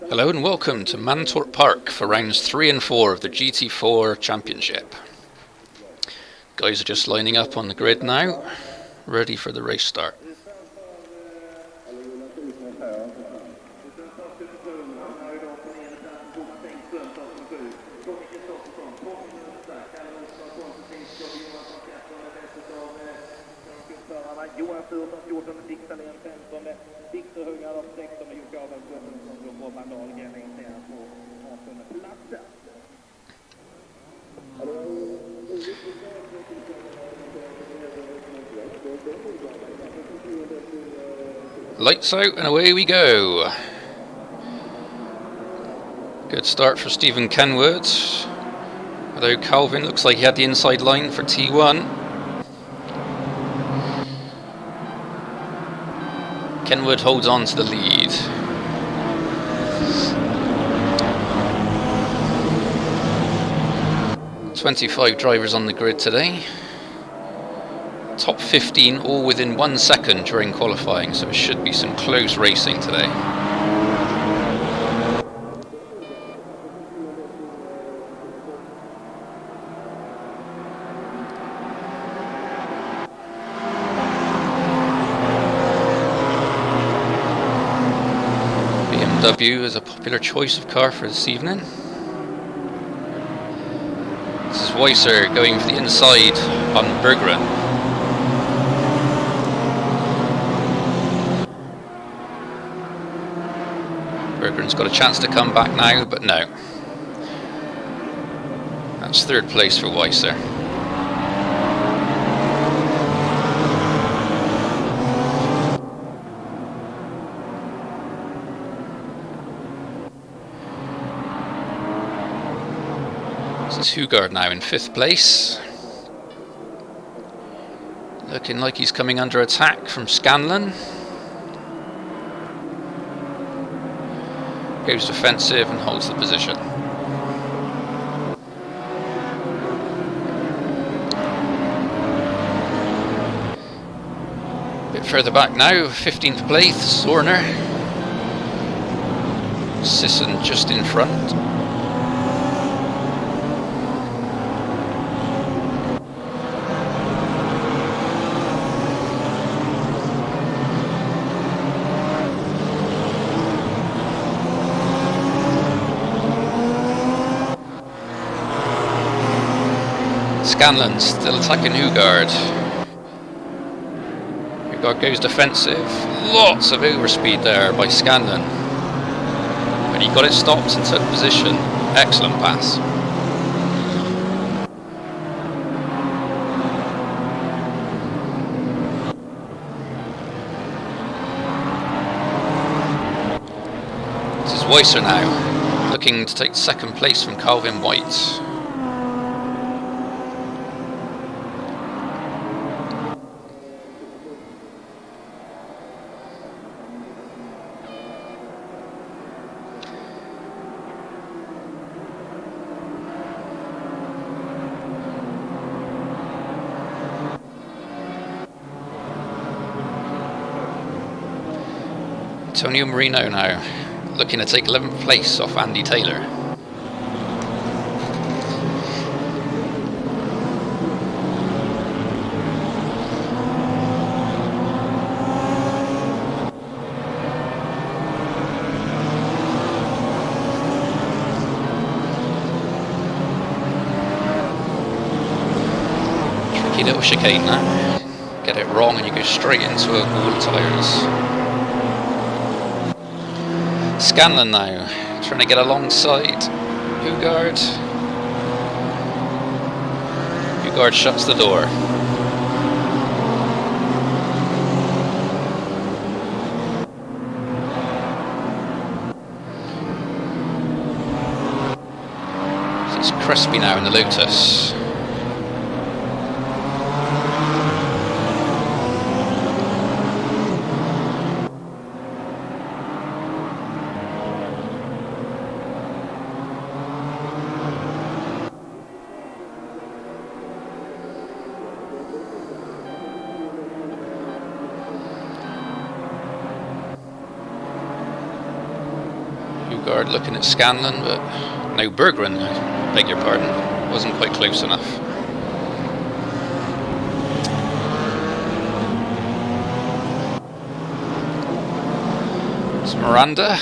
Hello and welcome to Mantorp Park for rounds 3 and 4 of the GT4 Championship. Guys are just lining up on the grid now, ready for the race start. Lights out and away we go. Good start for Stephen Kenwood. Although Calvin looks like he had the inside line for T1. Kenwood holds on to the lead. "25 drivers on the grid today. Top 15 all within 1 second during qualifying, so it should be some close racing today. BMW is a popular choice of car for this evening. This is Weiser going for the inside on Berggren. Berggren's got a chance to come back now, but no. That's third place for Weiser. This is Hugard now in 5th place. Looking like he's coming under attack from Scanlon. Goes defensive and holds the position. A bit further back now, 15th place, Zorner. Sisson just in front. Scanlon still attacking Hugard. Hugard goes defensive. Lots of overspeed there by Scanlon. But he got it stopped and took position. Excellent pass. This is Weiser now, looking to take second place from Calvin White. Antonio Marino now, looking to take 11th place off Andy Taylor. Tricky little chicane now. Get it wrong and you go straight into a wall of tyres. Scanlon now, trying to get alongside Hugard. Hugard shuts the door. It's Crispy now in the Lotus. Looking at Scanlon, but no, Berggren, I beg your pardon, wasn't quite close enough. It's Miranda,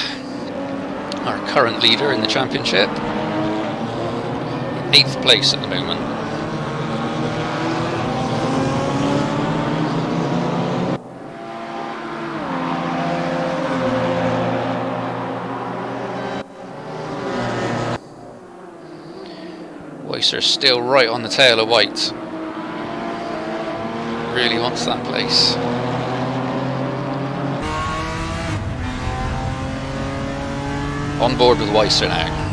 our current leader in the championship, 8th place at the moment. Weiser still right on the tail of White. Really wants that place. On board with Weiser now.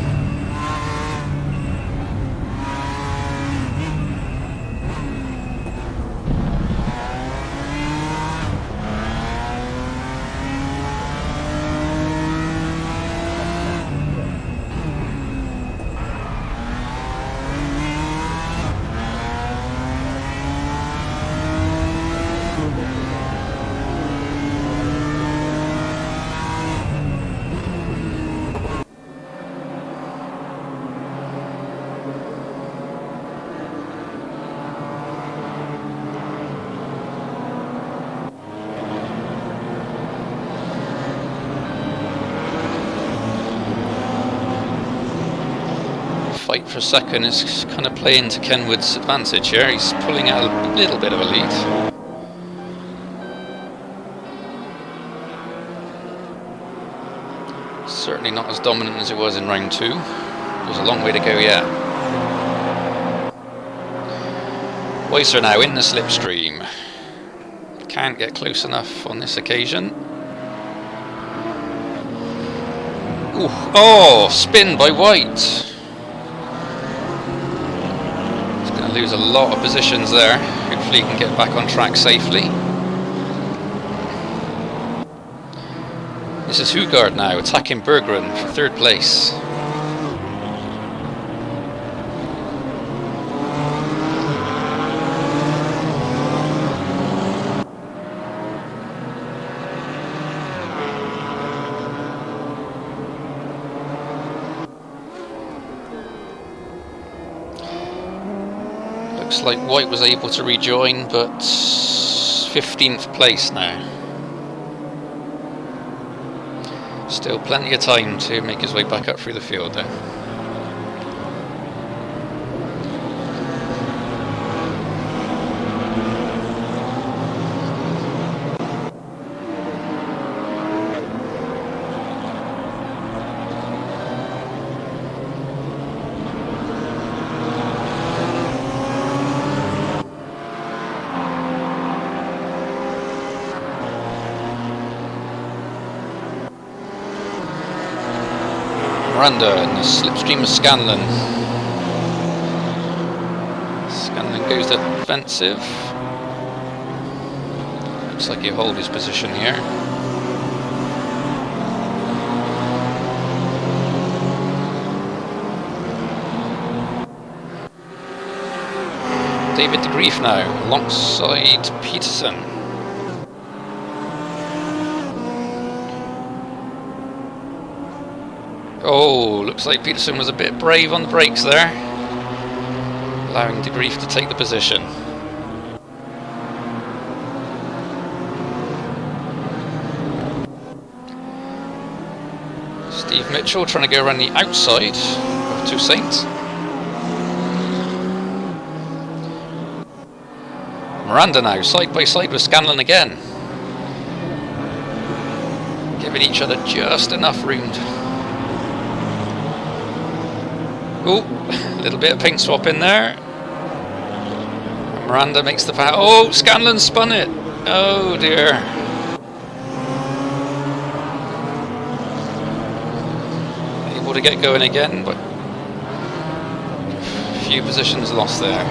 Fight for second is kind of playing to Kenwood's advantage here. He's pulling out a little bit of a lead. Certainly not as dominant as it was in round 2. There's a long way to go yet. Weiser now in the slipstream. Can't get close enough on this occasion. Ooh. Oh, spin by White. Lose a lot of positions there. Hopefully he can get back on track safely. This is Hugard now attacking Berggren for 3rd place. Looks like White was able to rejoin, but 15th place now. Still plenty of time to make his way back up through the field though. Miranda in the slipstream of Scanlon. Scanlon goes defensive. Looks like he'll hold his position here. David de Grief now alongside Peterson. Oh, looks like Peterson was a bit brave on the brakes there, allowing De Grief to take the position. Steve Mitchell trying to go around the outside of Toussaint. Miranda now, side by side with Scanlon again. Giving each other just enough room. Oh, a little bit of paint swap in there. Miranda makes the pass. Oh, Scanlon spun it. Oh dear. Able to get going again, but a few positions lost there.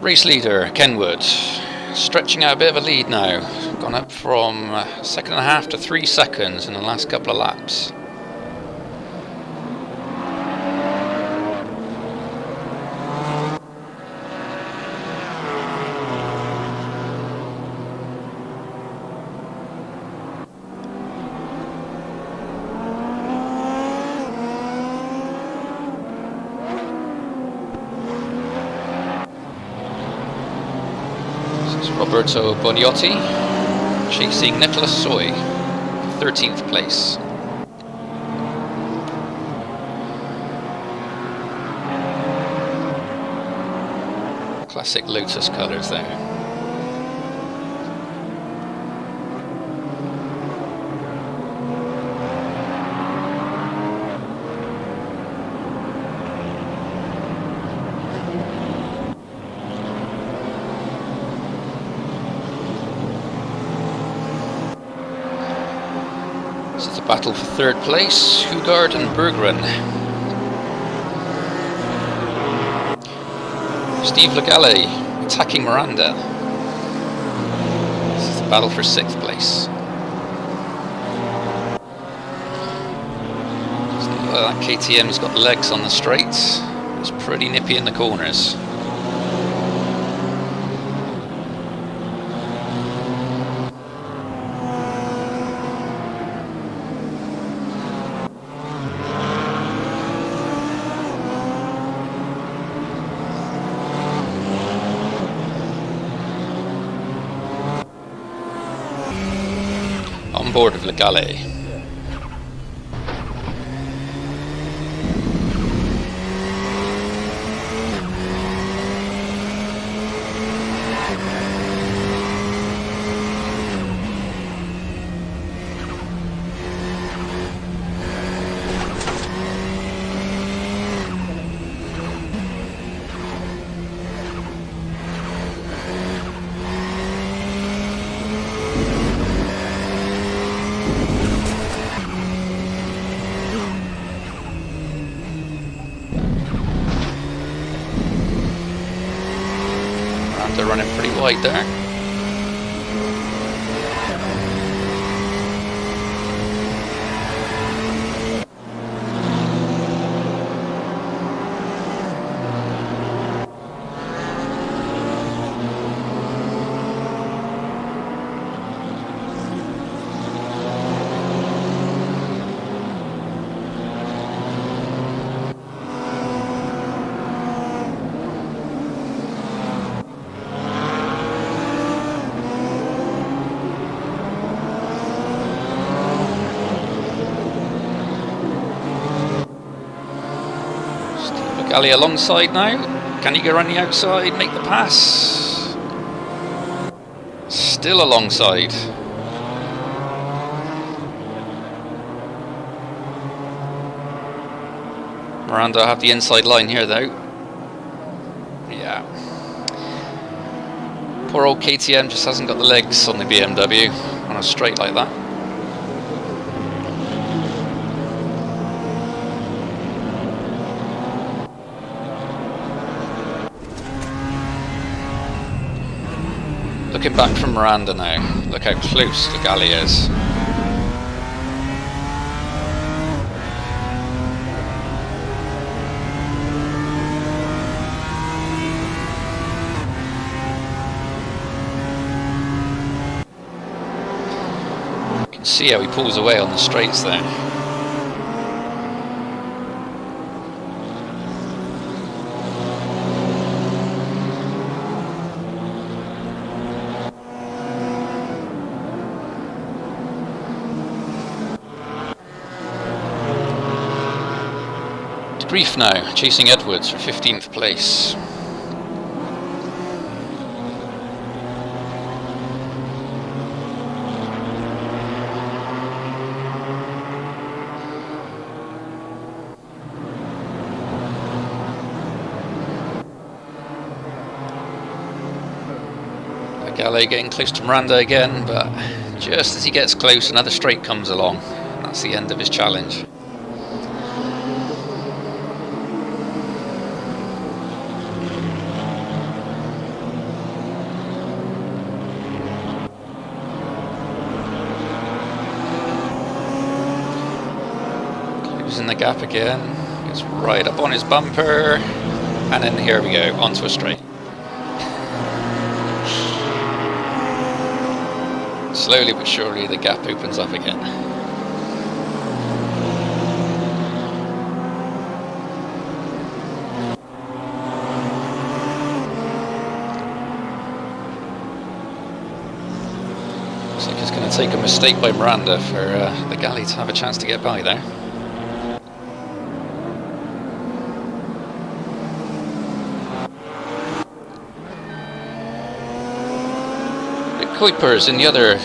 Race leader, Kenwood, stretching out a bit of a lead now. Gone up from 2.5 to 3 seconds in the last couple of laps. Roberto Boniotti chasing Nicholas Soy, 13th place. Classic Lotus colours there. Battle for third place, Hugard and Berggren. Steve Legale attacking Miranda. This is the battle for 6th place. That KTM's got legs on the straights. It's pretty nippy in the corners. On board of Legale. They're running pretty wide there. Galley alongside now. Can he go around the outside, make the pass? Still alongside. Miranda have the inside line here though. Yeah. Poor old KTM just hasn't got the legs on the BMW on a straight like that. Looking back from Miranda now, look how close the galley is. See how he pulls away on the straights there. Brief now, chasing Edwards for 15th place. Galley getting close to Miranda again, but just as he gets close, another straight comes along. That's the end of his challenge. Closing the gap again, gets right up on his bumper, and then here we go, onto a straight. Slowly but surely the gap opens up again. Looks like it's going to take a mistake by Miranda for the galley to have a chance to get by there. Kuiper's in the other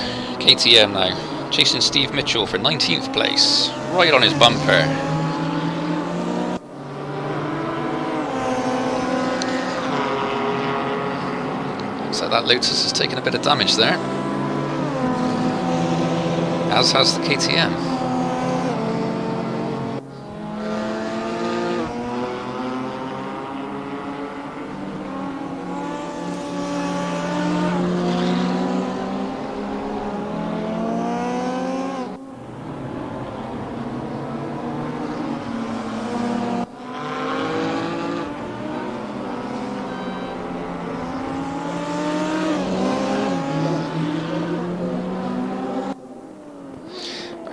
KTM now, chasing Steve Mitchell for 19th place, right on his bumper. Looks like that Lotus has taken a bit of damage there, as has the KTM.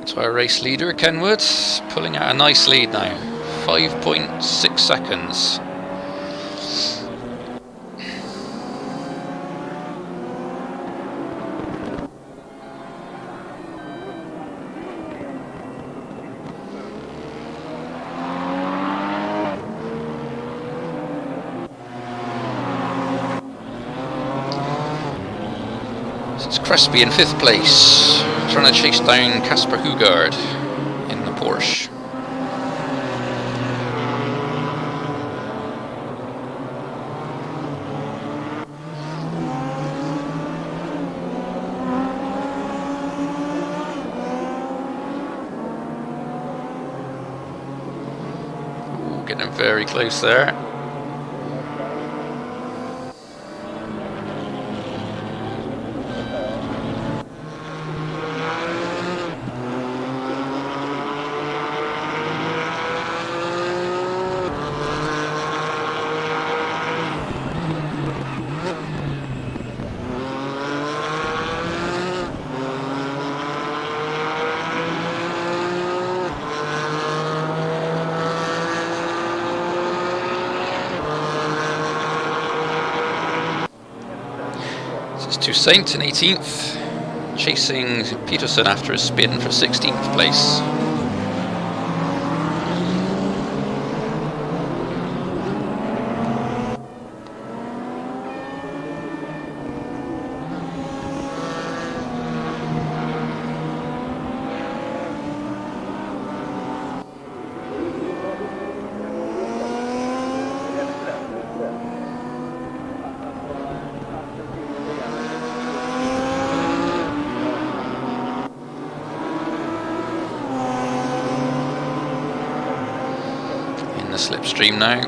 So our race leader, Kenwood, pulling out a nice lead now, 5.6 seconds. So it's Crespi in 5th place, trying to chase down Casper Hugard in the Porsche. Ooh, getting very close there. Toussaint in 18th, chasing Peterson after a spin for 16th place. The slipstream now.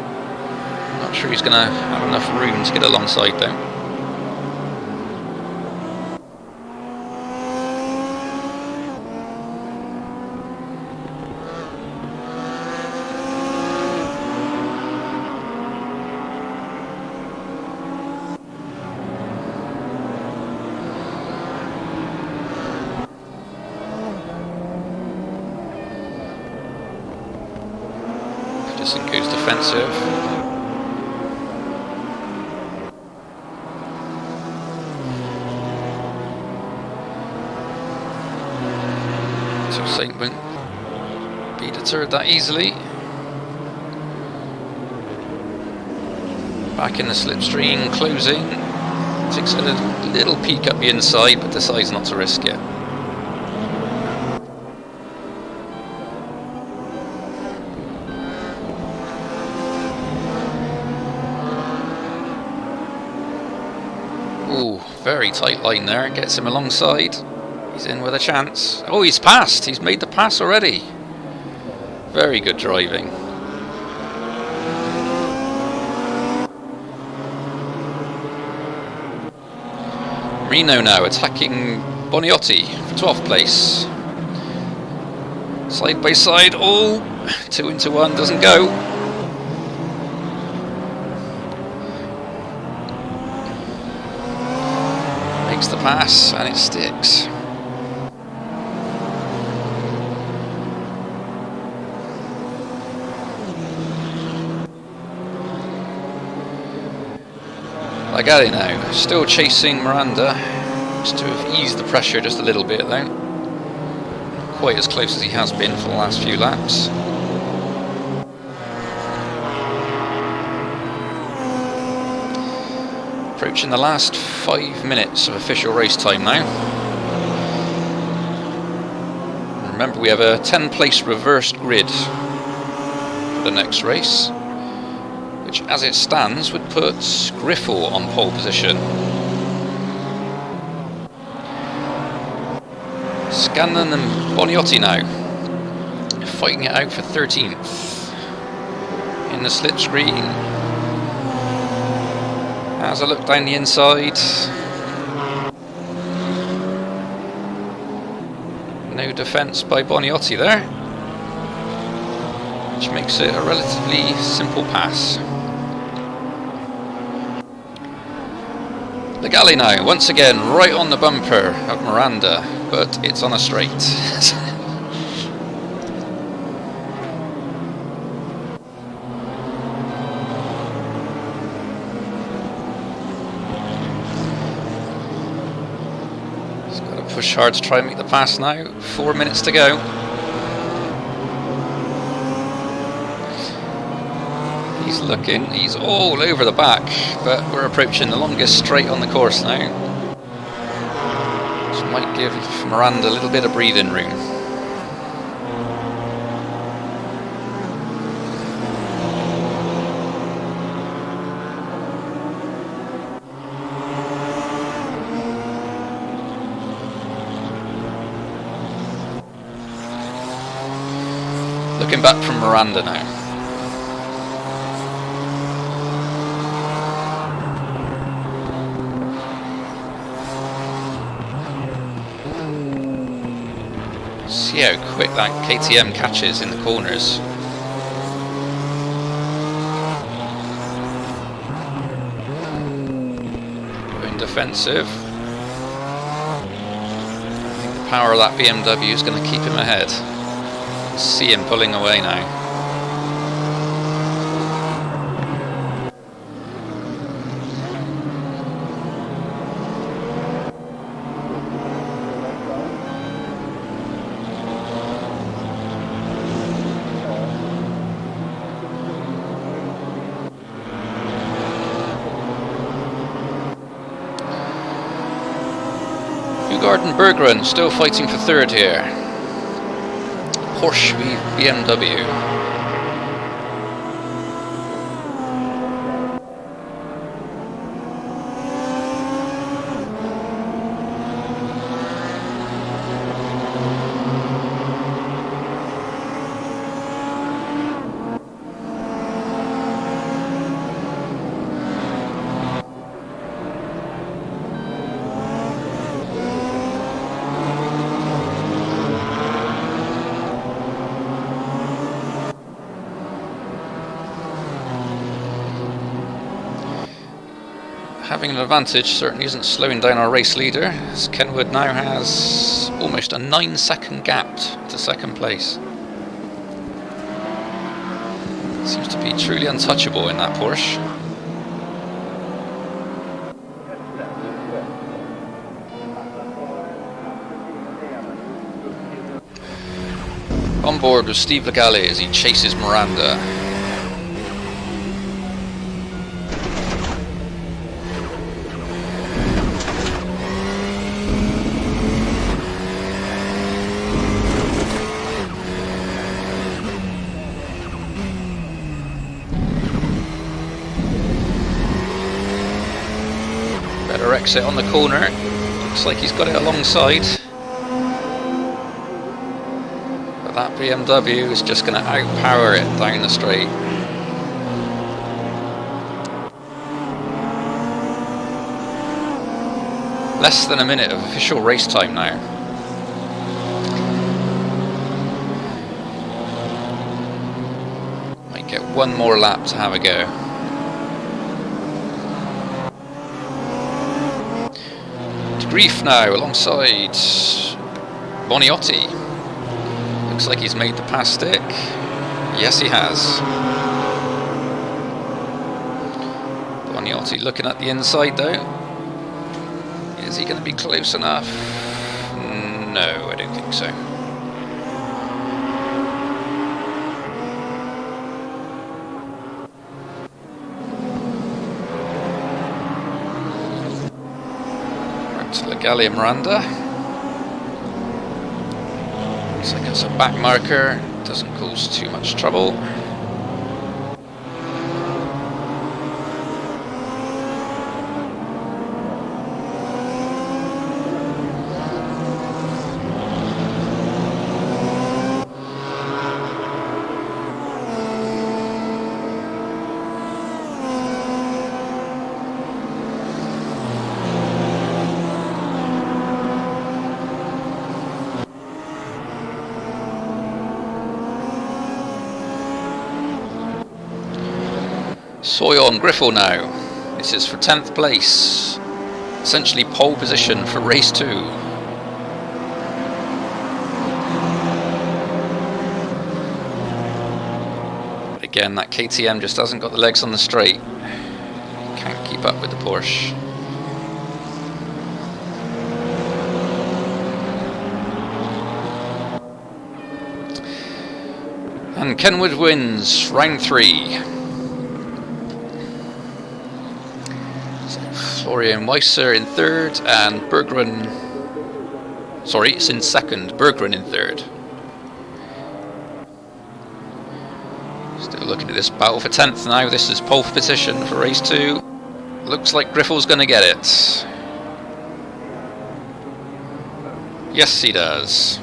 Not sure he's going to have enough room to get alongside though. Peterson goes defensive. So Saint won't be deterred that easily. Back in the slipstream, closing. Takes a little peek up the inside, but decides not to risk it. Ooh, very tight line there. Gets him alongside. He's in with a chance. Oh, he's passed. He's made the pass already. Very good driving. Reno now attacking Boniotti for 12th place. Side by side. Oh, 2 into 1 doesn't go. Makes the pass and it sticks. Lagali now, still chasing Miranda. Just to have eased the pressure just a little bit though. Quite as close as he has been for the last few laps. Approaching the last 5 minutes of official race time now. Remember, we have a 10-place reversed grid for the next race, which as it stands would put Griffel on pole position. Scanlon and Boniotti now fighting it out for 13th. In the slipstream. Has a look down the inside. No defence by Boniotti there, which makes it a relatively simple pass. Lagali now, once again, right on the bumper of Miranda, but it's on a straight. He's got to push hard to try and make the pass now. 4 minutes to go. He's looking, he's all over the back, but we're approaching the longest straight on the course now. Which might give Miranda a little bit of breathing room. Looking back from Miranda now. See how quick that KTM catches in the corners. Going defensive. I think the power of that BMW is going to keep him ahead. See him pulling away now. Garden Berggren still fighting for third here. Porsche v BMW. Having an advantage certainly isn't slowing down our race leader, as Kenwood now has almost a 9-second gap to second place. Seems to be truly untouchable in that Porsche. On board with Steve Legale as he chases Miranda. Better exit on the corner. Looks like he's got it alongside. That BMW is just going to outpower it down the straight. Less than a minute of official race time now. Might get one more lap to have a go. De Grief now alongside Boniotti. Looks like he's made the pass stick. Yes, he has. Boniotti looking at the inside though. Is he going to be close enough? No, I don't think so. Right to Legale and Miranda. Looks like it's a back marker, doesn't cause too much trouble. Sawyer on Griffel now. This is for 10th place. Essentially pole position for race 2. But again, that KTM just hasn't got the legs on the straight. Can't keep up with the Porsche. And Kenwood wins round 3. Florian Weisser in 3rd and Berggren, sorry, it's in 2nd, Berggren in 3rd. Still looking at this battle for 10th now. This is pole position for race 2. Looks like Griffel's going to get it. Yes, he does.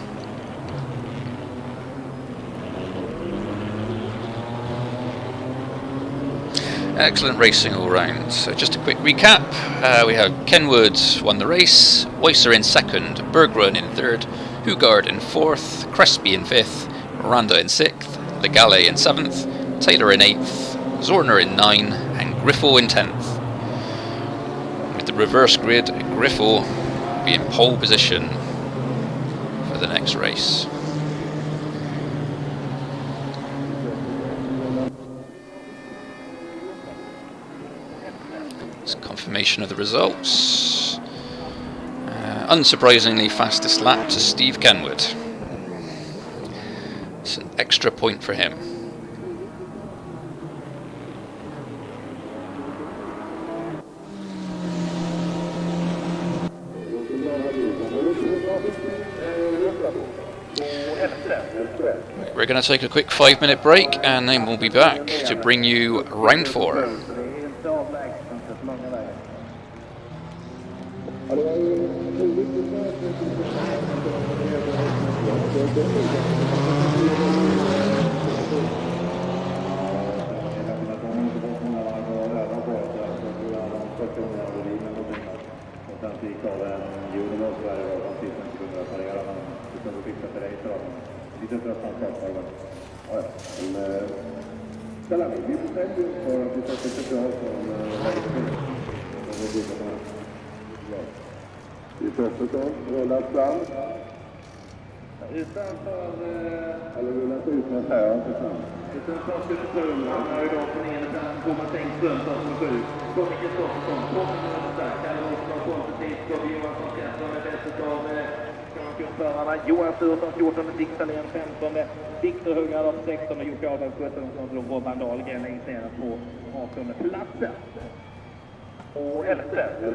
Excellent racing all round. So just a quick recap. We have Kenwood won the race, Weisser in 2nd, Berggren in 3rd, Hugard in 4th, Crespi in 5th, Miranda in 6th, Legale in 7th, Taylor in 8th, Zorner in 9th, and Griffel in 10th. With the reverse grid, Griffel be in pole position for the next race. Confirmation of the results. Unsurprisingly, fastest lap to Steve Kenwood. It's an extra point for him. We're going to take a quick 5-minute break and then we'll be back to bring you round 4. Rullas fram. Utanför... Eller rullas ut med här, inte fram. Johan Sturesson 14, Dick Salén 15, Viktor Huggar av 16 och Jocke Ahlberg 17 som slår Robban Dahlgren längst ner på 18 platsen. Och 11. Det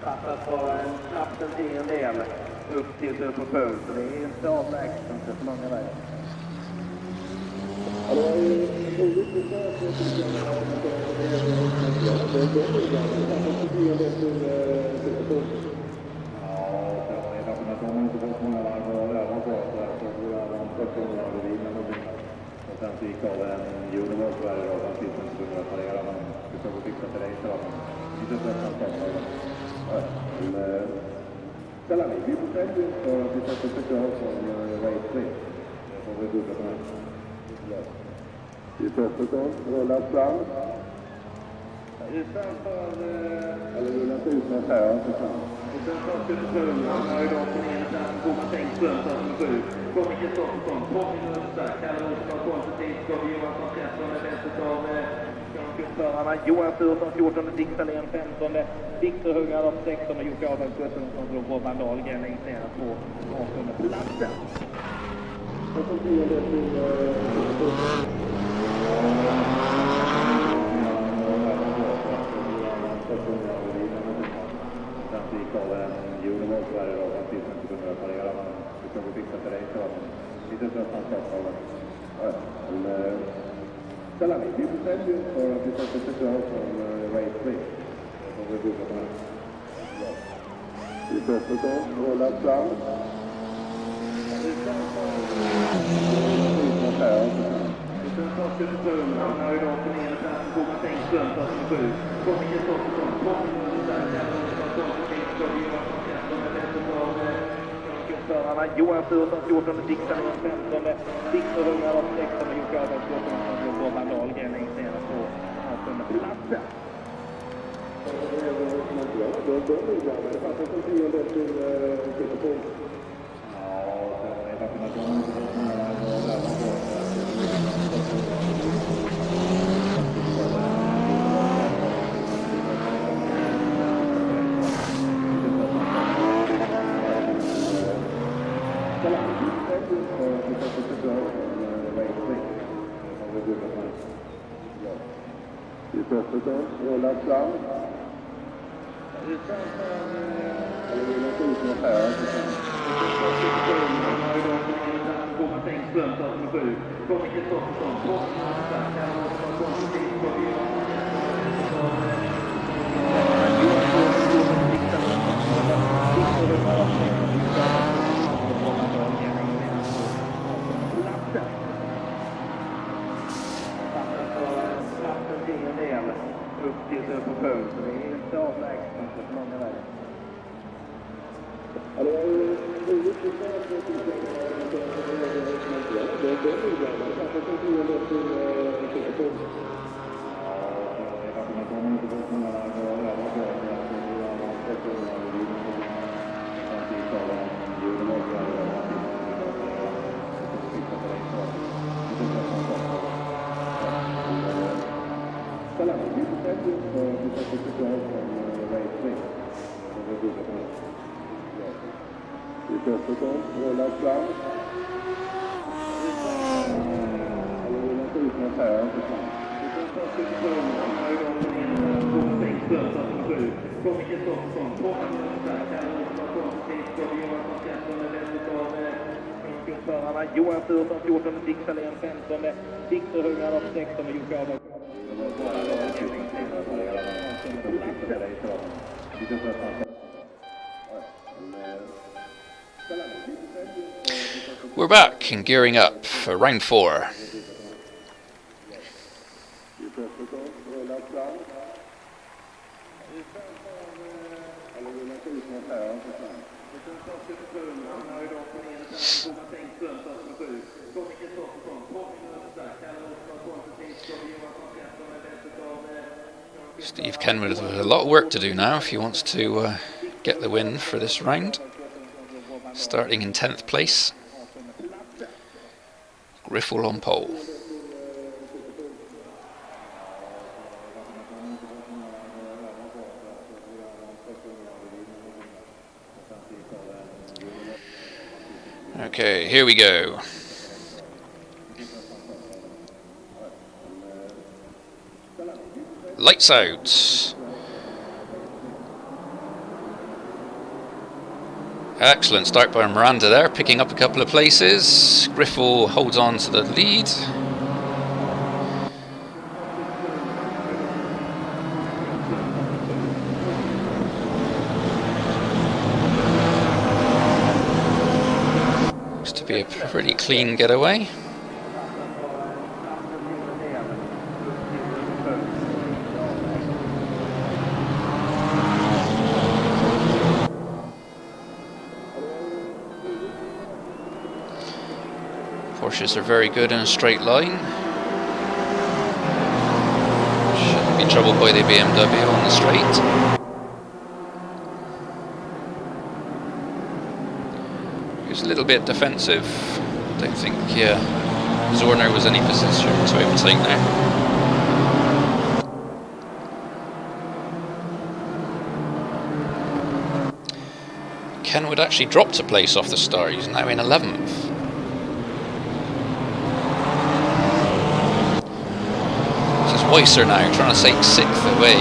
fattas bara en knappt en tiondel upp till Superpult, så det är inte avlägset, inte så långa vägar. Ja, det var ju roligt att säga att det är och sen så gick av en junior Sverige då, den sista inte kunde reparera, men vi ska gå och fixa till dig så att inte så att han startar. Ställa mig, vi får själv för att vi sätter förslag som race 3. Det får vi dubbla på den. Vi Pettersson rullas fram. Utanför... Eller rullas ut med här, inte sant? Utanför Pettersson, han har ju då på ner där, Thomas Engström, som 7. Kommer Kristoffersson, 12 minuter, Kalle Olsson, konstruktivt, Gabriel Johansson, 13, det bästa av förarna. Johan Sturesson, 14, Dick Salén 15, Viktor Huggar av 16 och Jocke Ahlberg 17 som slår Robban Dahlgren längst ner på 18 platsen. Och så blir det till... Sen så gick av en junior Sverige då, den sista inte kunde reparera, men vi ska gå och fixa till dig så att lite så att han startar. Ställa mig, vi får själv för att vi sätter förslag som race 3. Det får vi dubbla på den. Vi Pettersson rullas fram. Han har ju då på ner där, Thomas Engström, som 7. Kommer Kristoffersson, 12 minuter, Kalle Olsson, konstruktivt, Gabriel Johansson, 13, det bästa av förarna. Johan Sturesson, 14, Dick Salén 15, Viktor Huggar av 16 och Jocke Ahlberg 17 som slår Robban Dahlgren längst ner på 18 platsen. Det fattas en tiondel till Superpult. Vi Pettersson rullas fram. Utanför... Eller rullas ut med här, inte sant? Han har ju då på ner där, Thomas Engström, som 7. Kommer Kristoffersson, 12 minuter, Kalle Olsson, konstruktivt, Gabriel Johansson, 13, upp till Superpult, så det är inte avlägset, inte så långa vägar. Ja, det var ju roligt att säga att det är Vi Pettersson rullas fram. Eller rullas ut med här, inte sant? Han har ju då på ner där, Thomas Engström, som 7. Kommer Kristoffersson, 12 minuter, Kalle Olsson, konstruktivt, Gabriel Johansson, 13, det bästa av förarna. Johan Sturesson, 14, Dick Salén 15, Viktor Huggar av 16 och Jocke Ahlberg. We're back and gearing up for round 4. Steve Kenwood has a lot of work to do now if he wants to get the win for this round. Starting in 10th place. Griffel on pole. Okay, here we go. Lights out. Excellent start by Miranda there, picking up a couple of places. Griffel holds on to the lead. Looks to be a pretty clean getaway. Porsches are very good in a straight line. Shouldn't be troubled by the BMW on the straight. He was a little bit defensive. Don't think Zorner was any position to overtake now. Kenwood actually dropped a place off the start. He's now in 11th. Weiser now, trying to take 6th away.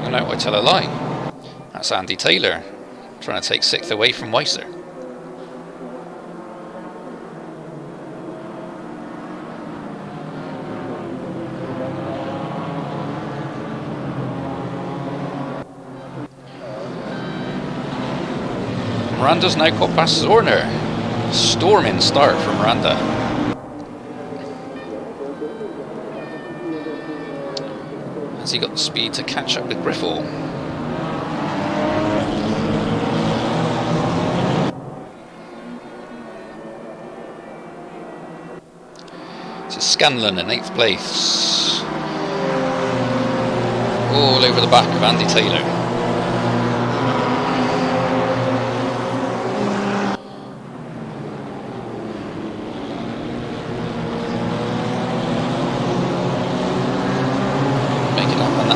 Oh no, I tell a lie. That's Andy Taylor, trying to take 6th away from Weiser. Miranda's now got past Zorner. Storming start from Miranda. Has he got the speed to catch up with Griffel? This is Scanlon in 8th place. All over the back of Andy Taylor.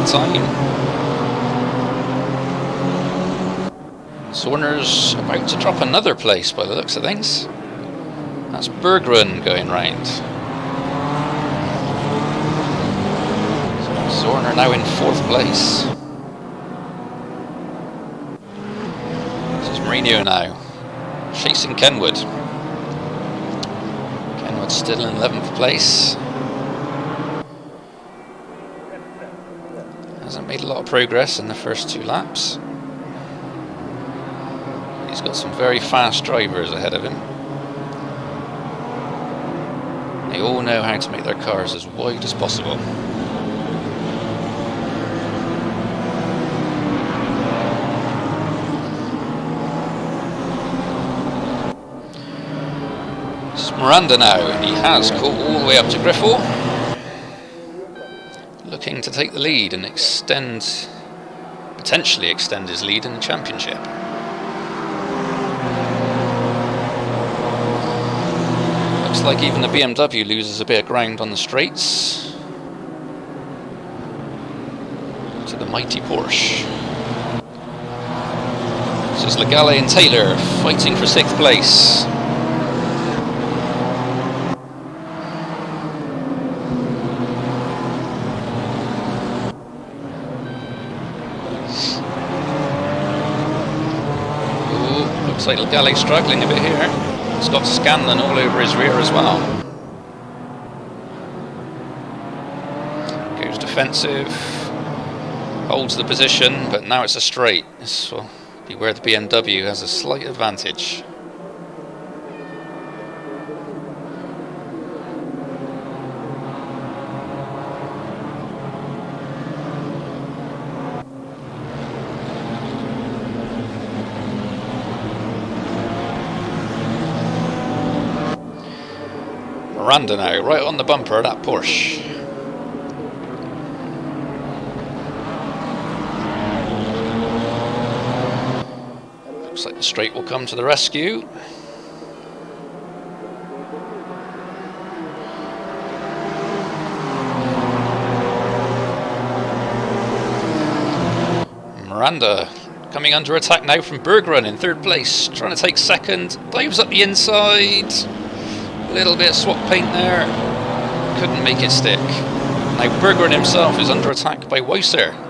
Time. Zorner's about to drop another place by the looks of things. That's Bergrun going round. So Zorner now in 4th place. This is Mourinho now, chasing Kenwood. Kenwood's still in 11th place. Hasn't made a lot of progress in the first 2 laps. He's got some very fast drivers ahead of him. They all know how to make their cars as wide as possible. It's Miranda now, and he has caught all the way up to Griffel. Looking to take the lead and potentially extend his lead in the championship. Looks like even the BMW loses a bit of ground on the straights to the mighty Porsche. This is Legale and Taylor fighting for 6th place. Looks like Legale struggling a bit here. He's got Scanlon all over his rear as well. Goes defensive, holds the position, but now it's a straight. This will be where the BMW has a slight advantage. Miranda now, right on the bumper of that Porsche. Looks like the straight will come to the rescue. Miranda coming under attack now from Bergrun in third place, trying to take second, dives up the inside, a little bit of swap paint there, couldn't make it stick. Now Bergrun himself is under attack by Weiser.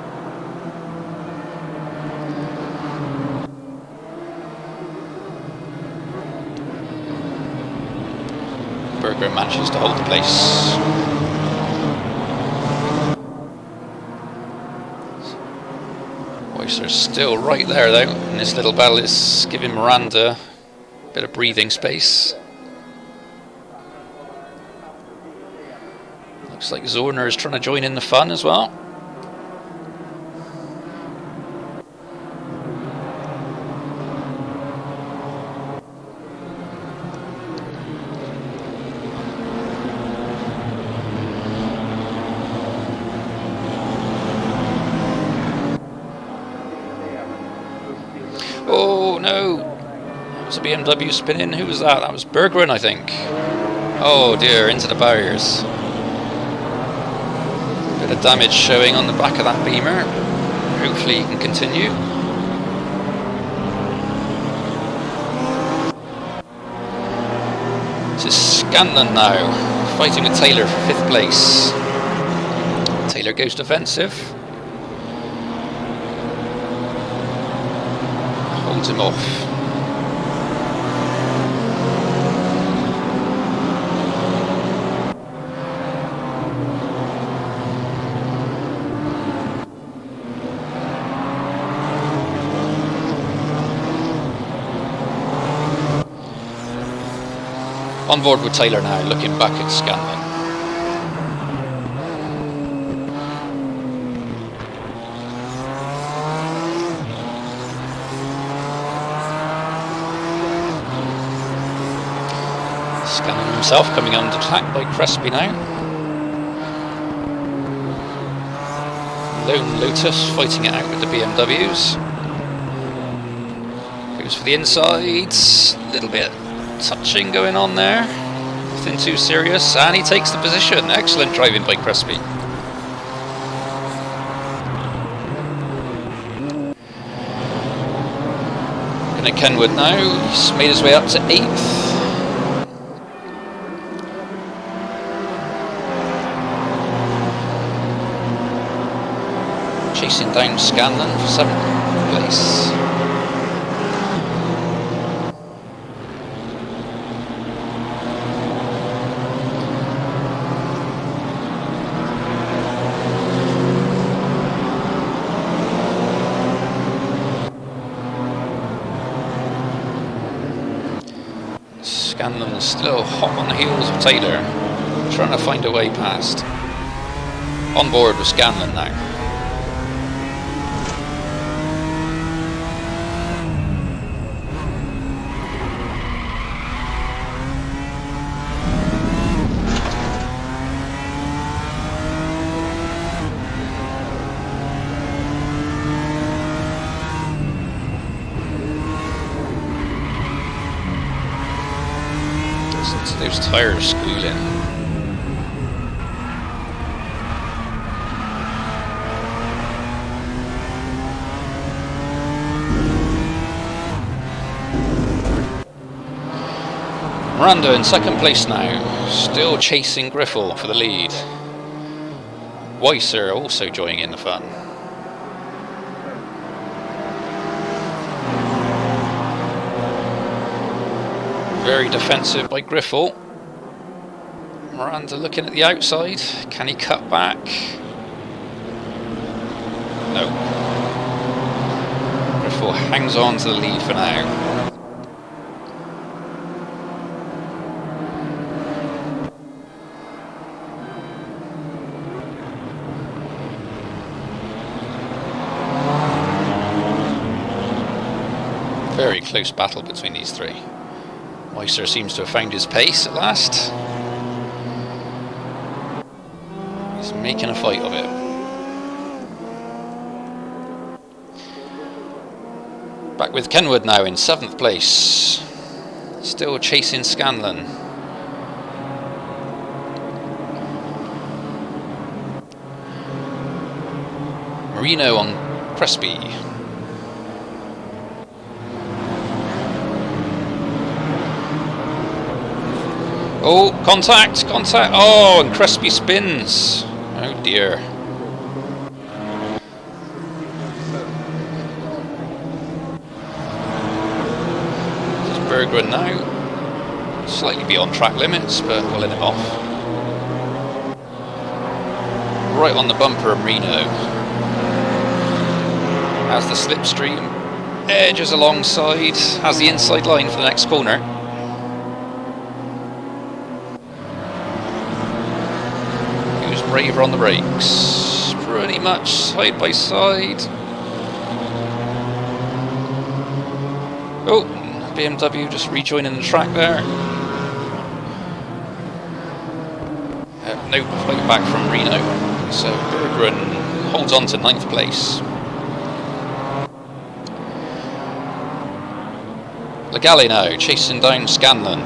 Bergrun manages to hold the place. Weiser's still right there though, and this little battle is giving Miranda a bit of breathing space. Looks like Zorner is trying to join in the fun as well. Oh no, that was a BMW spinning. Who was that? That was Berggren, I think. Oh dear, into the barriers. Bit of damage showing on the back of that Beamer. Hopefully he can continue. This is Scanlon now, fighting with Taylor for 5th place. Taylor goes defensive. Holds him off. On board with Taylor now, looking back at Scanlon. Scanlon himself coming under attack by Crespi now. Lone Lotus fighting it out with the BMWs. Goes for the insides, a little bit touching going on there, nothing too serious, and he takes the position. Excellent driving by Crespi. Looking at Kenwood now, he's made his way up to 8th. Chasing down Scanlon for 7th place. Scanlon still hot on the heels of Taylor, trying to find a way past. On board with Scanlon now. Those tires squealing. Miranda in 2nd place now, still chasing Griffel for the lead. Weiser also joining in the fun. Very defensive by Griffel. Miranda looking at the outside. Can he cut back? No. Griffel hangs on to the lead for now. Very close battle between these three. Weiser seems to have found his pace at last. He's making a fight of it. Back with Kenwood now in 7th place. Still chasing Scanlon. Marino on Crespi. Oh, contact! Oh, and Crespi spins. Oh dear. This is Berggren now. Slightly beyond track limits, but we'll let him off. Right on the bumper, Marino. Has the slipstream, edges alongside, has the inside line for the next corner. Who's braver on the brakes? Pretty much side by side. Oh, BMW just rejoining the track there. No fight back from Marino, so Berggren holds on to 9th place. Legale now, chasing down Scanlon.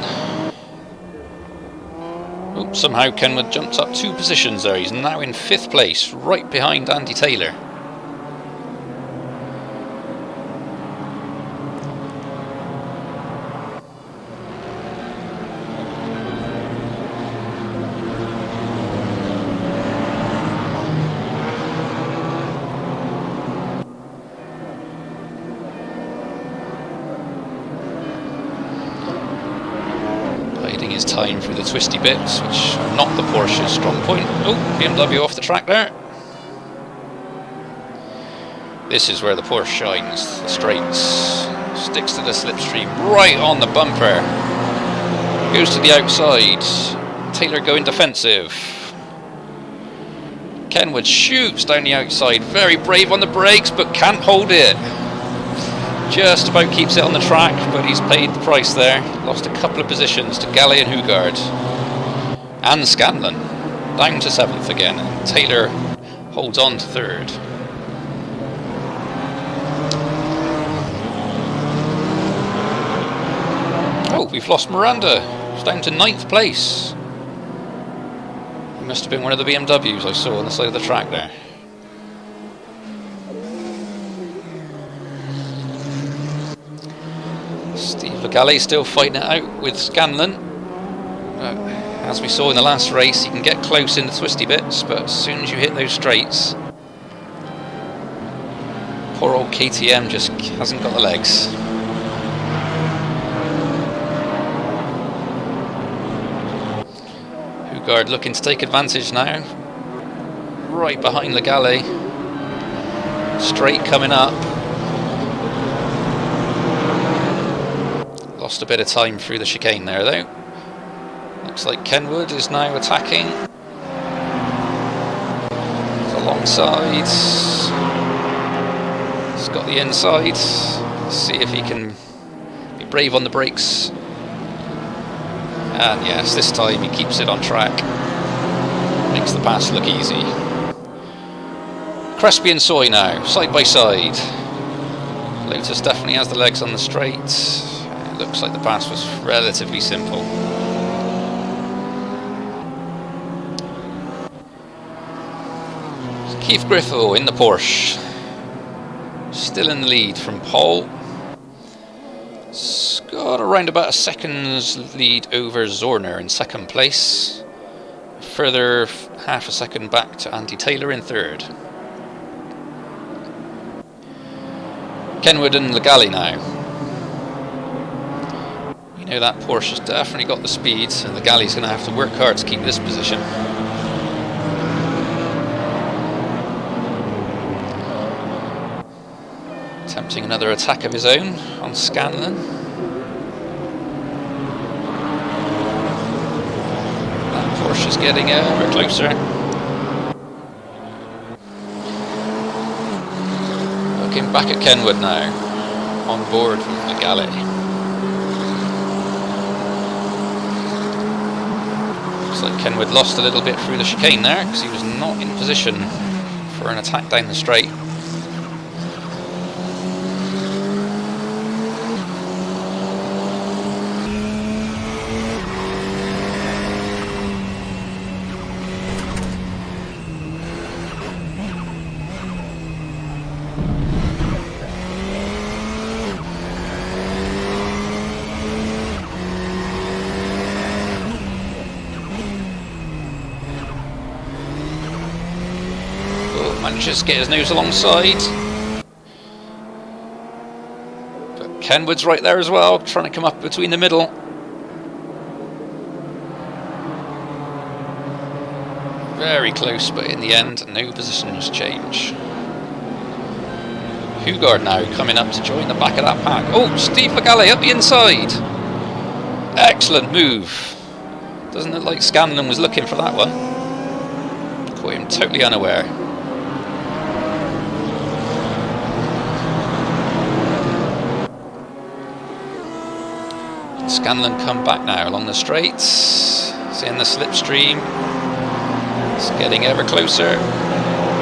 Oh, somehow Kenwood jumped up 2 positions there. He's now in 5th place, right behind Andy Taylor. His time through the twisty bits, which are not the Porsche's strong point. Oh, BMW off the track there. This is where the Porsche shines. The straights. Sticks to the slipstream right on the bumper. Goes to the outside. Taylor going defensive. Kenwood shoots down the outside. Very brave on the brakes, but can't hold it. Just about keeps it on the track, but he's paid the price there. Lost a couple of positions to Galli and Hugard. And Scanlon down to 7th again. And Taylor holds on to 3rd. Oh, we've lost Miranda. He's down to 9th place. He must have been one of the BMWs I saw on the side of the track there. Steve Legale still fighting it out with Scanlon. As we saw in the last race, you can get close in the twisty bits, but as soon as you hit those straights, poor old KTM just hasn't got the legs. Hugard looking to take advantage now. Right behind Legale. Straight coming up. Lost a bit of time through the chicane there though. Looks like Kenwood is now attacking. It's alongside. He's got the inside. See if he can be brave on the brakes. And yes, this time he keeps it on track. Makes the pass look easy. Crespi and Soy now, side by side. Lotus definitely has the legs on the straight. It looks like the pass was relatively simple. Keith Griffiths in the Porsche. Still in the lead from Paul. It's got around about a second's lead over Zorner in 2nd place. A further half a second back to Andy Taylor in 3rd. Kenwood and Legale now. You know that Porsche's definitely got the speed, and Legale's going to have to work hard to keep this position. Attempting another attack of his own on Scanlon. That Porsche's getting ever closer. Looking back at Kenwood now, on board with Legale. Looks like Kenwood lost a little bit through the chicane there, because he was not in position for an attack down the straight. Manages to get his nose alongside. But Kenwood's right there as well, trying to come up between the middle. Very close, but in the end, no positions change. Hugard now coming up to join the back of that pack. Oh, Steve Legale up the inside. Excellent move. Doesn't look like Scanlon was looking for that one. Caught him totally unaware. Scanlon come back now along the straights. Seeing the slipstream. It's getting ever closer.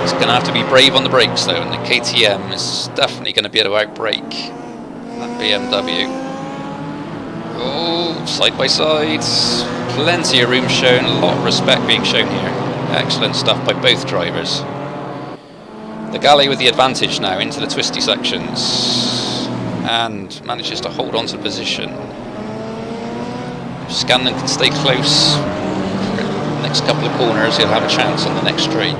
He's going to have to be brave on the brakes though, and the KTM is definitely going to be able to outbrake that BMW. Oh, side by side. Plenty of room shown, a lot of respect being shown here. Excellent stuff by both drivers. The Galley with the advantage now into the twisty sections and manages to hold on to the position. If Scanlon can stay close for the next couple of corners, he'll have a chance on the next straight.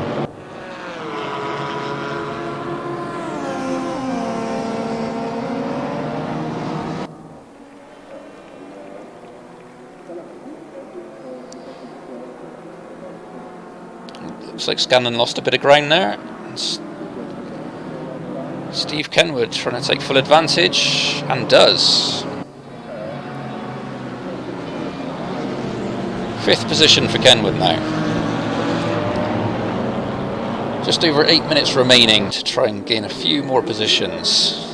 Looks like Scanlon lost a bit of ground there. Steve Kenwood trying to take full advantage, and does. 5th position for Kenwood now. Just over 8 minutes remaining to try and gain a few more positions.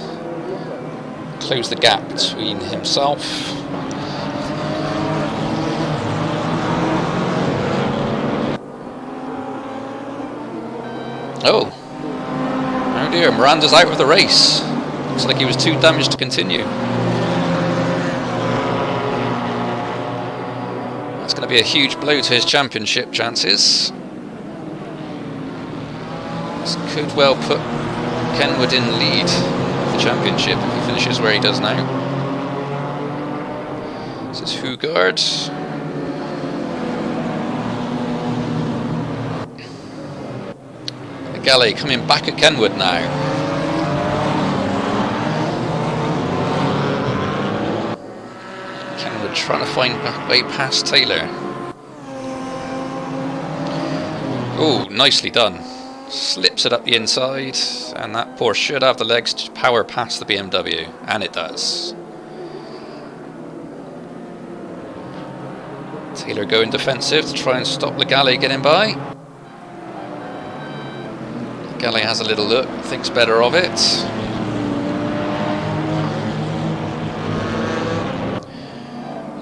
Close the gap between himself. Oh. Oh dear, Miranda's out of the race. Looks like he was too damaged to continue. That's going to be a huge blow to his championship chances. This could well put Kenwood in lead of the championship if he finishes where he does now. This is Hugard. Galley coming back at Kenwood now. Kenwood trying to find a way past Taylor. Oh, nicely done. Slips it up the inside, and that Porsche should have the legs to power past the BMW, and it does. Taylor going defensive to try and stop Legale getting by. Galley has a little look, thinks better of it.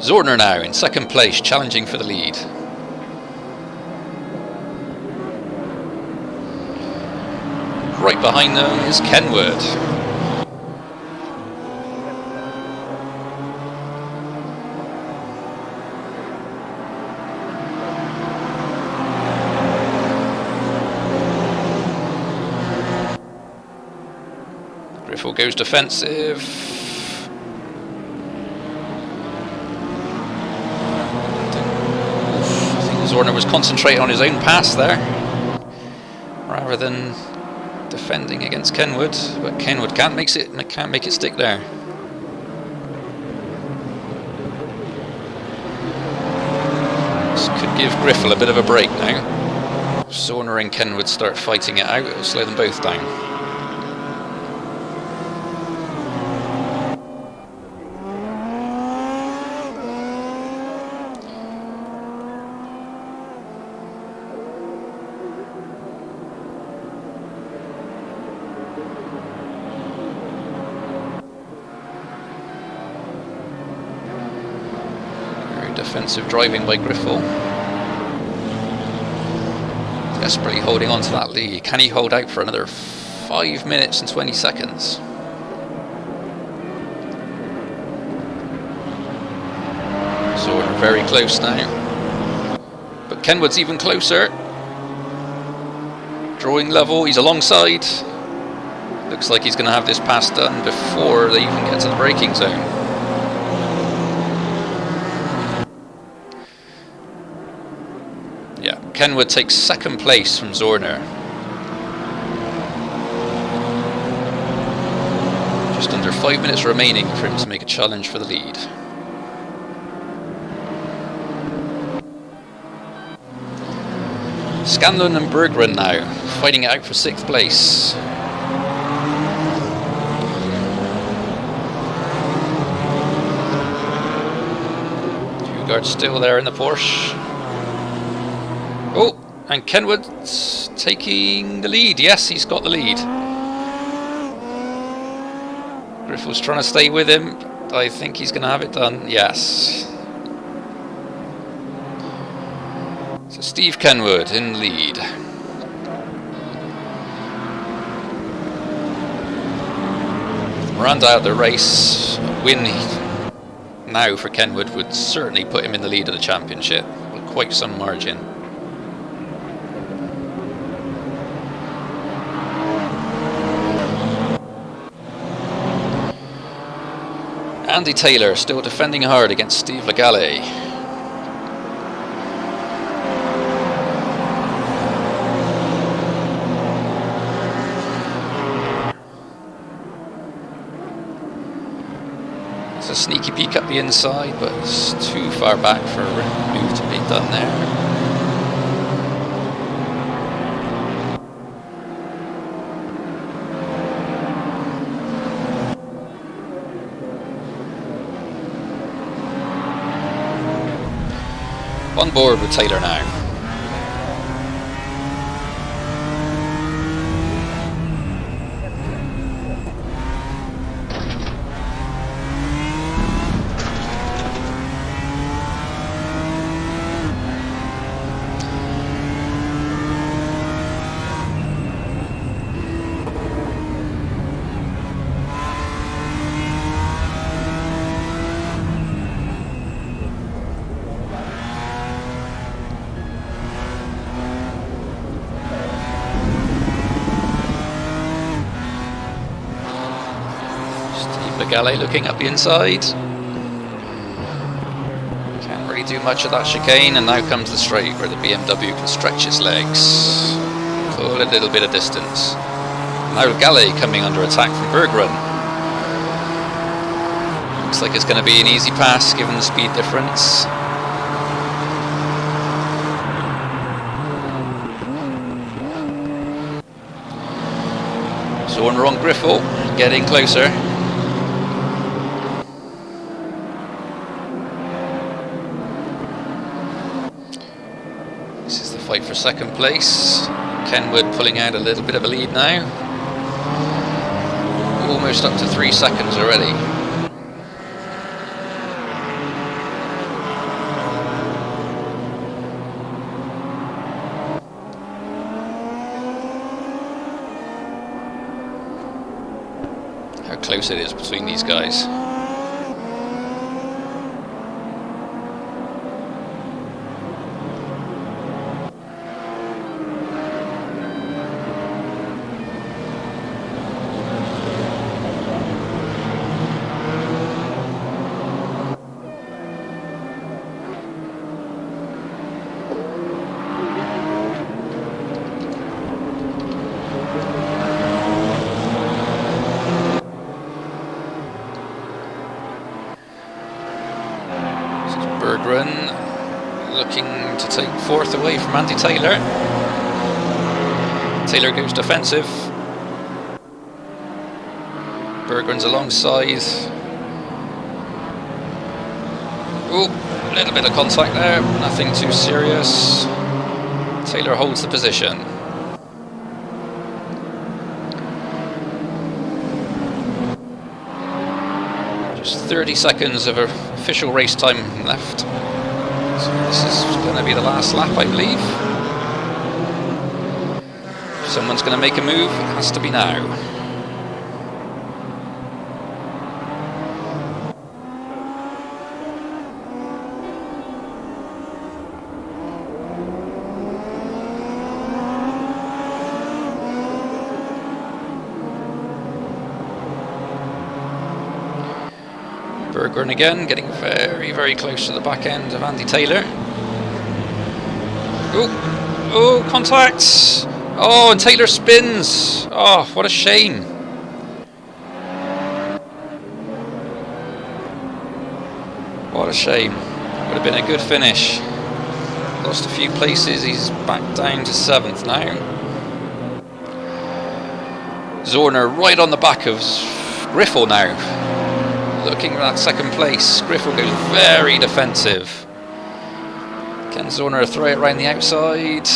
Zorner now in 2nd place, challenging for the lead. Right behind them is Kenwood. Griffel goes defensive. I think Zorner was concentrating on his own pass there, rather than defending against Kenwood. But Kenwood can't make it stick there. This could give Griffel a bit of a break now. If Zorner and Kenwood start fighting it out, it'll slow them both down. Defensive driving by Griffel. Desperately holding on to that lead. Can he hold out for another 5 minutes and 20 seconds? So we're very close now. But Kenwood's even closer. Drawing level, he's alongside. Looks like he's going to have this pass done before they even get to the braking zone. Kenwood takes 2nd place from Zorner. Just under 5 minutes remaining for him to make a challenge for the lead. Scanlon and Berggren now, fighting it out for 6th place. Hugard still there in the Porsche. Oh, and Kenwood's taking the lead. Yes, he's got the lead. Griffith's trying to stay with him. I think he's going to have it done. Yes. So Steve Kenwood in the lead. Miranda out the race. Win now for Kenwood would certainly put him in the lead of the championship with quite some margin. Andy Taylor still defending hard against Steve Legale. It's a sneaky peek up the inside, but it's too far back for a move to be done there. On board with Taylor now. Legale looking up the inside. Can't really do much of that chicane, and now comes the straight where the BMW can stretch its legs. Pull a little bit of distance. Now Legale coming under attack from Berggren. Looks like it's going to be an easy pass given the speed difference. Zorner on Griffel, getting closer. This is the fight for second place. Kenwood pulling out a little bit of a lead now. Almost up to 3 seconds already. How close it is between these guys. Berggren looking to take fourth away from Andy Taylor. Taylor goes defensive. Berggren's alongside. Oh, a little bit of contact there, nothing too serious. Taylor holds the position. Just 30 seconds of official race time left. So this is going to be the last lap, I believe. If someone's going to make a move, it has to be now. Berggren again, getting very, very close to the back end of Andy Taylor. Oh, contact! Oh, and Taylor spins! Oh, what a shame. shame. Would have been a good finish. Lost a few places, he's back down to 7th now. Zorner right on the back of Griffel now. Looking at that 2nd place. Griffel goes very defensive. Can Zorner throw it around the outside?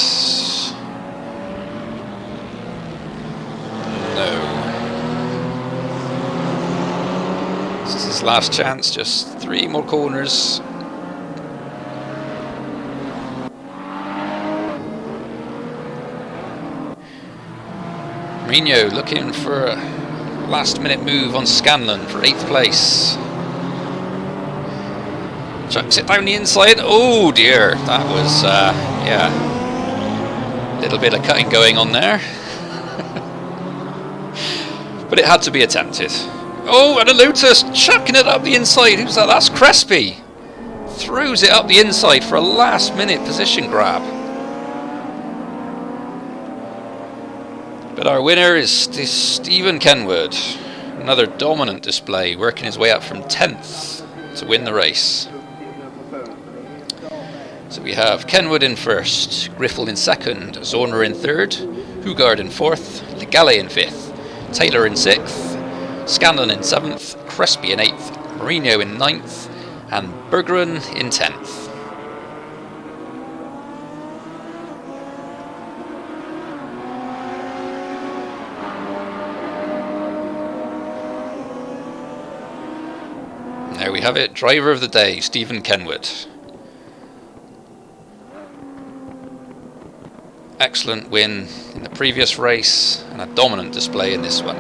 No. This is his last chance, just 3 more corners. Mourinho looking for a last minute move on Scanlon for 8th place. Chucks it down the inside. Oh dear, that was, yeah, a little bit of cutting going on there. But it had to be attempted. Oh, and a Lotus chucking it up the inside. Who's that? That's Crespi. Throws it up the inside for a last minute position grab. But our winner is Stephen Kenwood. Another dominant display, working his way up from 10th to win the race. So we have Kenwood in 1st, Griffel in 2nd, Zorner in 3rd, Hugard in 4th, Legale in 5th, Taylor in 6th, Scanlon in 7th, Crespi in 8th, Mourinho in 9th, and Berggren in 10th. There we have it, driver of the day, Stephen Kenwood. Excellent win in the previous race and a dominant display in this one.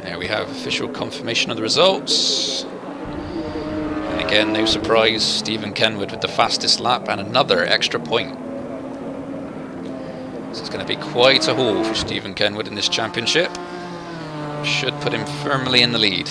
There we have official confirmation of the results. And again, no surprise, Stephen Kenwood with the fastest lap and another extra point. So it's going to be quite a haul for Stephen Kenwood in this championship. Should put him firmly in the lead.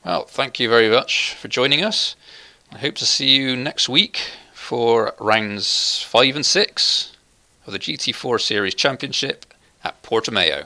Well, thank you very much for joining us. I hope to see you next week for rounds 5 and 6 of the GT4 Series Championship at Portimao.